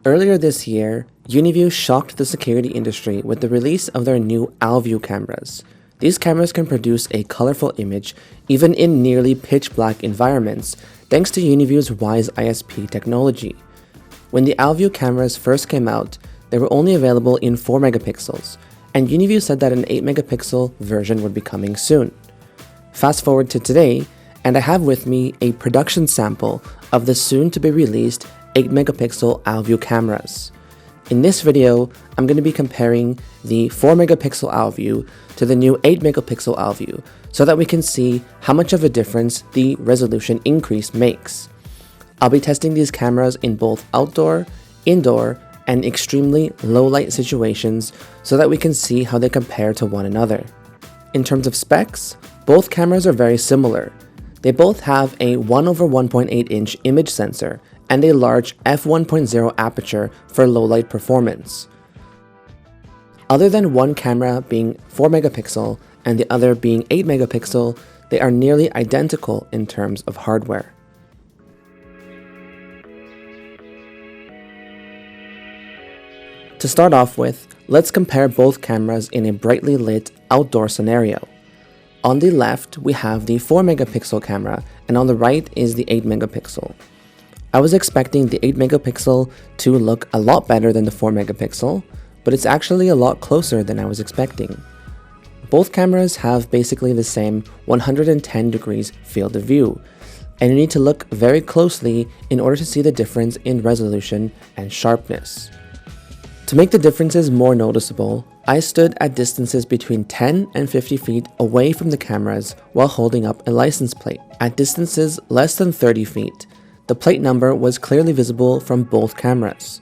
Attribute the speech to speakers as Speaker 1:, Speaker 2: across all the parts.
Speaker 1: Earlier this year, Uniview shocked the security industry with the release of their new OwlView cameras. These cameras can produce a colorful image even in nearly pitch black environments thanks to Uniview's Wise ISP technology. When the OwlView cameras first came out, they were only available in 4 megapixels, and Uniview said that an 8 megapixel version would be coming soon. Fast forward to today, and I have with me a production sample of the soon to be released 8 megapixel OwlView cameras. In this video, I'm going to be comparing the 4 megapixel OwlView to the new 8 megapixel OwlView so that we can see how much of a difference the resolution increase makes. I'll be testing these cameras in both outdoor, indoor, and extremely low light situations so that we can see how they compare to one another. In terms of specs, both cameras are very similar. They both have a 1/1.8 inch image sensor and a large f1.0 aperture for low light performance. Other than one camera being 4 megapixel and the other being 8 megapixel, they are nearly identical in terms of hardware. To start off with, let's compare both cameras in a brightly lit outdoor scenario. On the left, we have the 4 megapixel camera, and on the right is the 8 megapixel. I was expecting the 8 megapixel to look a lot better than the 4 megapixel, but it's actually a lot closer than I was expecting. Both cameras have basically the same 110 degrees field of view, and you need to look very closely in order to see the difference in resolution and sharpness. To make the differences more noticeable, I stood at distances between 10 and 50 feet away from the cameras while holding up a license plate. At distances less than 30 feet, the plate number was clearly visible from both cameras.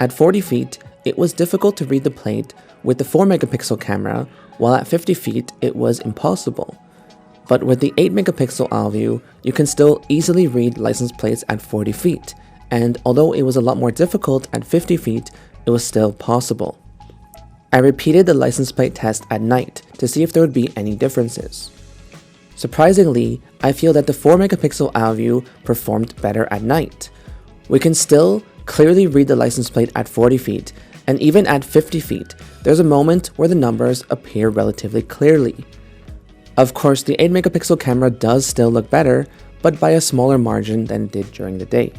Speaker 1: At 40 feet, it was difficult to read the plate with the 4 megapixel camera, while at 50 feet it was impossible. But with the 8 megapixel OwlView, you can still easily read license plates at 40 feet, and although it was a lot more difficult at 50 feet, it was still possible. I repeated the license plate test at night to see if there would be any differences. Surprisingly, I feel that the 4 megapixel OwlView performed better at night. We can still clearly read the license plate at 40 feet, and even at 50 feet, there's a moment where the numbers appear relatively clearly. Of course, the 8 megapixel camera does still look better, but by a smaller margin than it did during the day.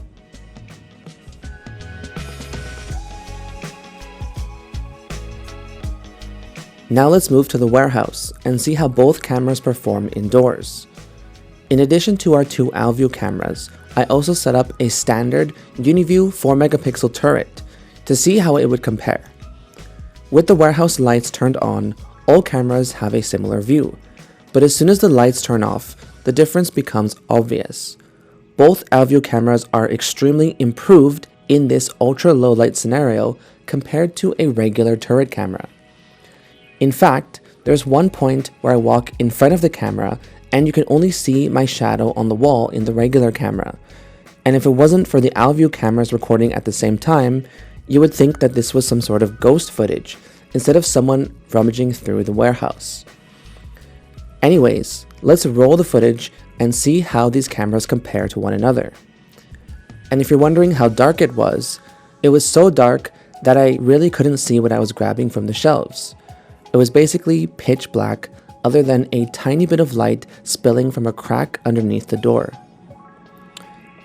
Speaker 1: Now let's move to the warehouse and see how both cameras perform indoors. In addition to our 2 OwlView cameras, I also set up a standard Uniview 4 megapixel turret to see how it would compare. With the warehouse lights turned on, all cameras have a similar view, but as soon as the lights turn off, the difference becomes obvious. Both OwlView cameras are extremely improved in this ultra low light scenario compared to a regular turret camera. In fact, there's one point where I walk in front of the camera and you can only see my shadow on the wall in the regular camera. And if it wasn't for the OwlView cameras recording at the same time, you would think that this was some sort of ghost footage instead of someone rummaging through the warehouse. Anyways, let's roll the footage and see how these cameras compare to one another. And if you're wondering how dark it was so dark that I really couldn't see what I was grabbing from the shelves. It was basically pitch black other than a tiny bit of light spilling from a crack underneath the door.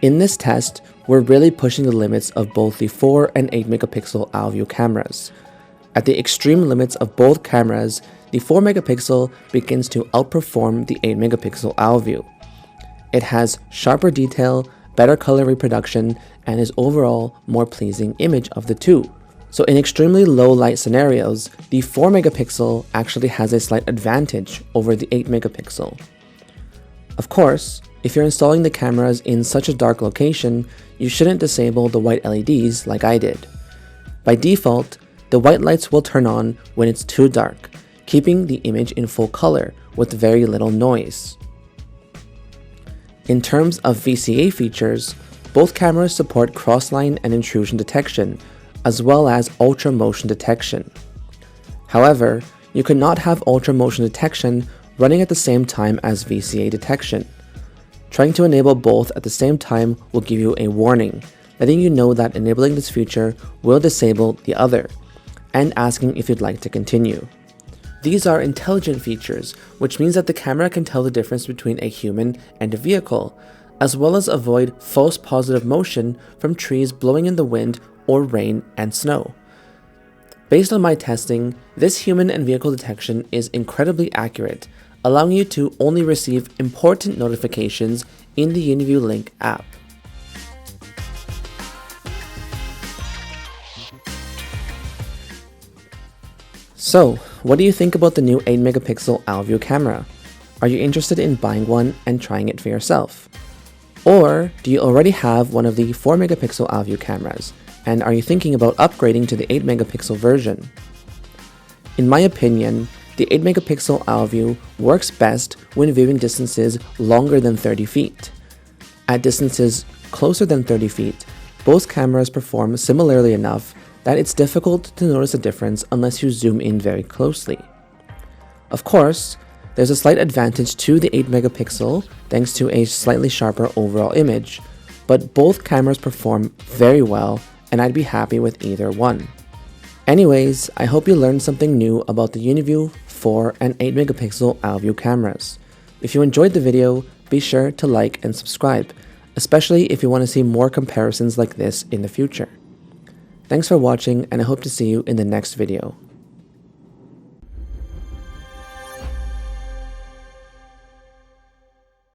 Speaker 1: In this test, we're really pushing the limits of both the 4 and 8 megapixel OwlView cameras. At the extreme limits of both cameras, the 4 megapixel begins to outperform the 8 megapixel OwlView. It has sharper detail, better color reproduction, and is overall more pleasing image of the two. So in extremely low light scenarios, the 4 megapixel actually has a slight advantage over the 8 megapixel. Of course, if you're installing the cameras in such a dark location, you shouldn't disable the white LEDs like I did. By default, the white lights will turn on when it's too dark, keeping the image in full color with very little noise. In terms of VCA features, both cameras support crossline and intrusion detection, as well as ultra motion detection. However, you cannot have ultra motion detection running at the same time as VCA detection. Trying to enable both at the same time will give you a warning, letting you know that enabling this feature will disable the other, and asking if you'd like to continue. These are intelligent features, which means that the camera can tell the difference between a human and a vehicle, as well as avoid false positive motion from trees blowing in the wind or rain and snow. Based on my testing, this human and vehicle detection is incredibly accurate, allowing you to only receive important notifications in the Uniview Link app. So, what do you think about the new 8MP OwlView camera? Are you interested in buying one and trying it for yourself? Or do you already have one of the 4MP OwlView cameras, and are you thinking about upgrading to the 8MP version? In my opinion, the 8MP OwlView works best when viewing distances longer than 30 feet. At distances closer than 30 feet, both cameras perform similarly enough that it's difficult to notice a difference unless you zoom in very closely. Of course, there's a slight advantage to the 8MP thanks to a slightly sharper overall image, but both cameras perform very well and I'd be happy with either one. Anyways, I hope you learned something new about the Uniview 4 and 8MP OwlView cameras. If you enjoyed the video, be sure to like and subscribe, especially if you want to see more comparisons like this in the future. Thanks for watching, and I hope to see you in the next video.